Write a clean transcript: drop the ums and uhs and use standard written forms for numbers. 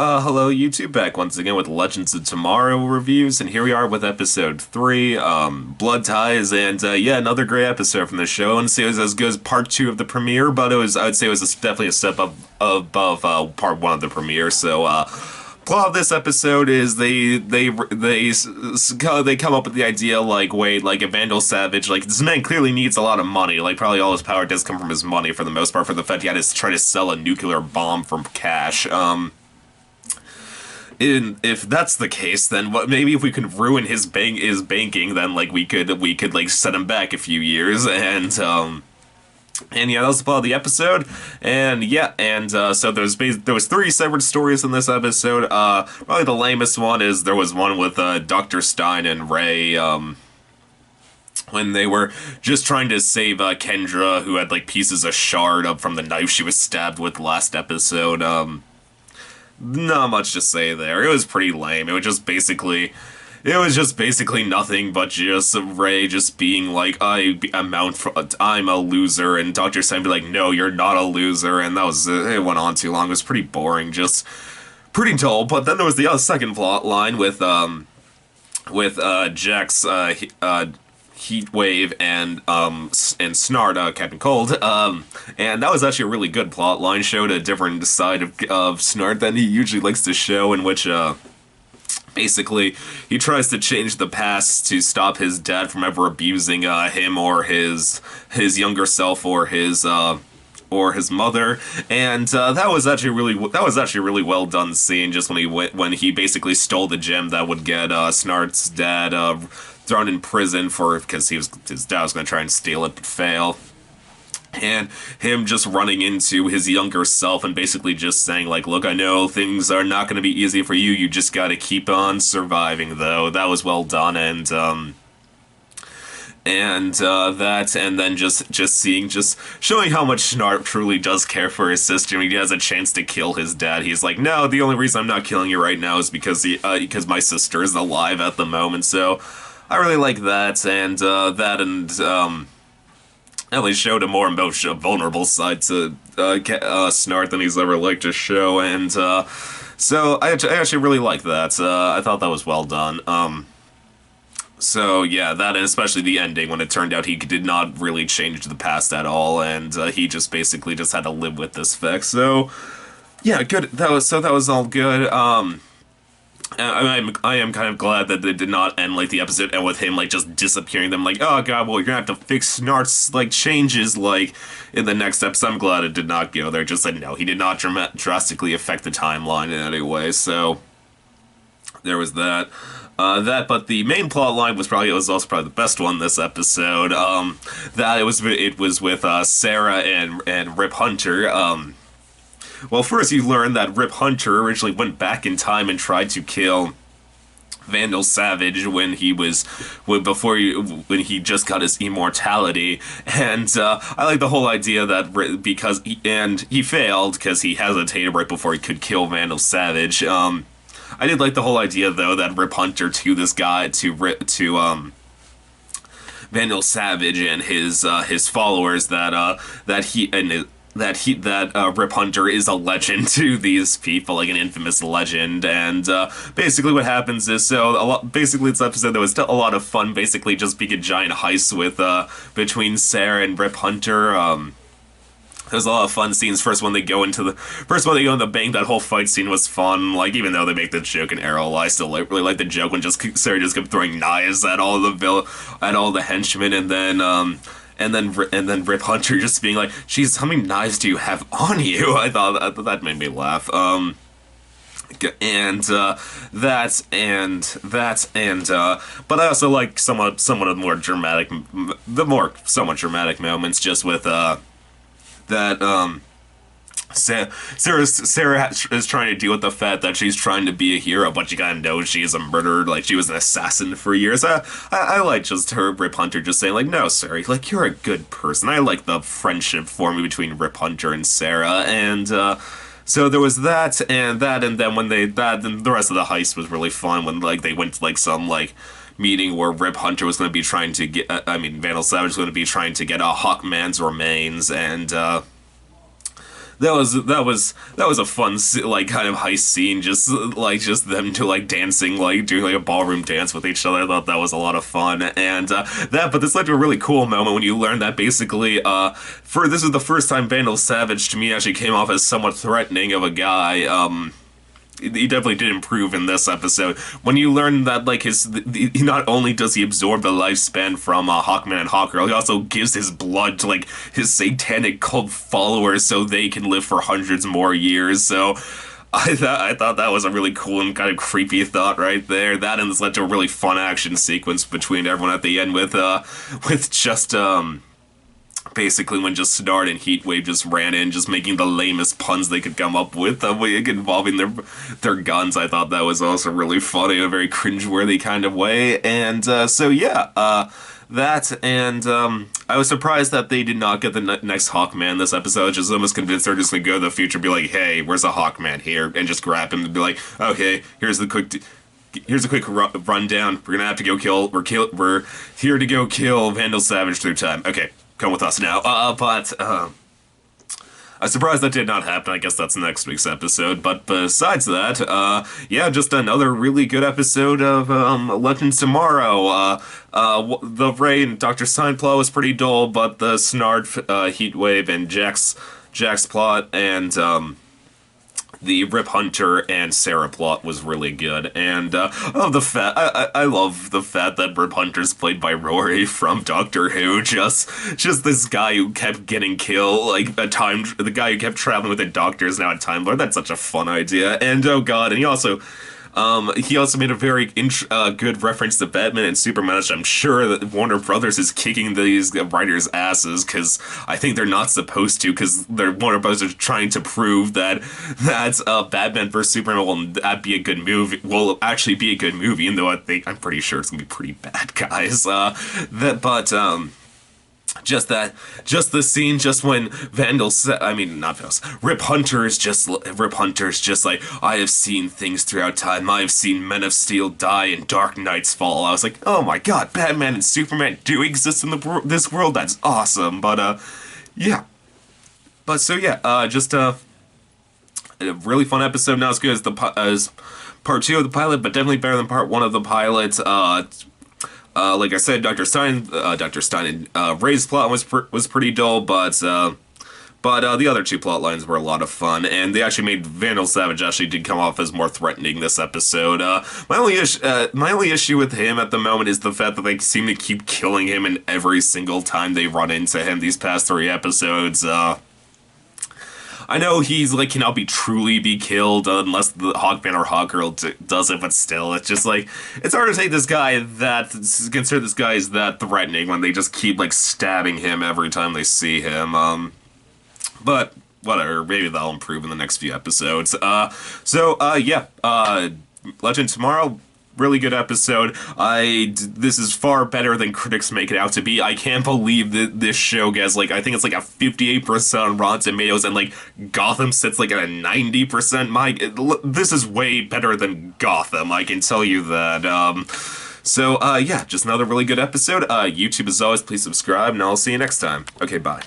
Hello YouTube, back once again with Legends of Tomorrow reviews, and here we are with episode 3, Blood Ties, and yeah, another great episode from the show. I wouldn't say it was as good as part 2 of the premiere, but I would say it was definitely a step up above part 1 of the premiere, so, plot of this episode is they come up with the idea, like, wait, like, Vandal Savage, like, this man clearly needs a lot of money, like, probably all his power does come from his money for the most part, for the fact he had to try to sell a nuclear bomb for cash, if that's the case, then what? Maybe if we could ruin his banking, then like we could like set him back a few years, and yeah, that was the plot of the episode, and yeah, and so there was 3 separate stories in this episode. Probably the lamest one is there was one with Dr. Stein and Ray, when they were just trying to save Kendra, who had like pieces of shard up from the knife she was stabbed with last episode. Not much to say there. It was pretty lame. It was just basically nothing but just Ray just being like, I'm a loser, and Dr. Stein be like, no, you're not a loser, and that was it. Went on too long. It was pretty boring, just pretty dull. But then there was the second plot line with Jack's Heatwave and Snart, Captain Cold, and that was actually a really good plot line. Showed a different side of Snart than he usually likes to show, in which basically he tries to change the past to stop his dad from ever abusing him or his younger self or his mother, and that was actually really well done scene. Just when he basically stole the gem that would get Snart's dad thrown in prison because his dad was going to try and steal it but fail, and him just running into his younger self and basically just saying like, look, I know things are not going to be easy for you, you just got to keep on surviving. Though that was well done, and then just showing how much Snart truly does care for his sister. When he has a chance to kill his dad, he's like, no, the only reason I'm not killing you right now is because my sister is alive at the moment. So I really like that, and at least showed a more vulnerable side to Snart than he's ever liked to show, and so I actually really like that. I thought that was well done. So yeah, that, and especially the ending when it turned out he did not really change the past at all, and he just basically just had to live with this fact. So yeah, good. That was all good. I am kind of glad that they did not end like the episode and with him like just disappearing. Them like, oh god, well, you're gonna have to fix Snart's like changes like in the next episode. I'm glad it did not go there. Just said no, he did not drastically affect the timeline in any way. So there was that. But the main plot line was also probably the best one this episode. It was with Sarah and Rip Hunter. Well, first you learn that Rip Hunter originally went back in time and tried to kill Vandal Savage when he just got his immortality, and I like the whole idea that he failed because he hesitated right before he could kill Vandal Savage. I did like the whole idea though that Rip Hunter to Vandal Savage and his followers that Rip Hunter is a legend to these people, like an infamous legend, and basically what happens is, basically this episode there was a lot of fun, basically just being a giant heist between Sarah and Rip Hunter. There's a lot of fun scenes. First when they go in the bank, that whole fight scene was fun. Like, even though they make the joke in Arrow, I still really like the joke when Sarah just kept throwing knives at all the henchmen, and then Rip Hunter just being like, "Jeez, how many knives do you have on you?" I thought that made me laugh. But I also like somewhat of the somewhat dramatic moments, just with Sarah is trying to deal with the fact that she's trying to be a hero, but you gotta know she is a murderer. Like, she was an assassin for years. I like just her, Rip Hunter, just saying like, no, Sarah, like, you're a good person. I like the friendship forming between Rip Hunter and Sarah, and so there was that, and then then the rest of the heist was really fun when like they went to like some like meeting where Rip Hunter was going to be trying to get, Vandal Savage was going to be trying to get Hawkman's remains, and that was a fun like kind of heist scene, just them to like dancing, like doing like a ballroom dance with each other. I thought that was a lot of fun, and but this led to a really cool moment when you learn that basically for this is the first time Vandal Savage to me actually came off as somewhat threatening of a guy. He definitely did improve in this episode when you learn that like he not only does he absorb the lifespan from Hawkman and Hawkgirl, he also gives his blood to like his satanic cult followers so they can live for hundreds more years. So I thought that was a really cool and kind of creepy thought right there. That, and this led to a really fun action sequence between everyone at the end with just basically when just Snart and Heatwave just ran in, just making the lamest puns they could come up with, involving their guns. I thought that was also really funny in a very cringeworthy kind of way. And so yeah, that, and I was surprised that they did not get the next Hawkman this episode. Just almost convinced they're just gonna go to the future and be like, hey, where's a Hawkman here? And just grab him and be like, okay, here's a quick rundown. We're gonna have to go we're here to go kill Vandal Savage through time. Okay, come with us now. But I'm surprised that did not happen. I guess that's next week's episode. But besides that, yeah, just another really good episode of Legends Tomorrow. The Ray and Dr. Stein plot was pretty dull, but the Snart, Heatwave, and Jack's plot, and the Rip Hunter and Sarah plot was really good, and I love the fact that Rip Hunter's played by Rory from Doctor Who. Just this guy who kept getting killed, like the guy who kept traveling with the Doctor is now a Time Lord. That's such a fun idea, and oh god, and he also made a very good reference to Batman and Superman, which I'm sure that Warner Brothers is kicking these writers' asses, because I think they're not supposed to, because Warner Brothers are trying to prove that Batman vs Superman will actually be a good movie, even though I'm pretty sure it's gonna be pretty bad, guys. Just the scene, just when Rip Hunter's just like, I have seen things throughout time. I have seen Men of Steel die and Dark Knights fall. I was like, oh my god, Batman and Superman do exist in this world. That's awesome. But yeah. But so yeah, just a really fun episode. Not as good as part 2 of the pilot, but definitely better than part 1 of the pilot. Like I said, Dr. Stein and Ray's plot was pretty dull, but the other two plot lines were a lot of fun, and they actually made Vandal Savage did come off as more threatening this episode. My only issue with him at the moment is the fact that they seem to keep killing him in every single time they run into him these past 3 episodes. I know he's like cannot truly be killed unless the Hawkman or Hawkgirl does it, but still, it's just like, it's hard to say consider this guy is that threatening when they just keep like stabbing him every time they see him. But whatever, maybe that'll improve in the next few episodes. Yeah, Legend Tomorrow, really good episode. This is far better than critics make it out to be. I can't believe that this show gets like, I think it's like a 58% on Rotten Tomatoes, and like Gotham sits like at a 90%. This is way better than Gotham, I can tell you that. Yeah, just another really good episode. YouTube as always, please subscribe, and I'll see you next time. Okay, bye.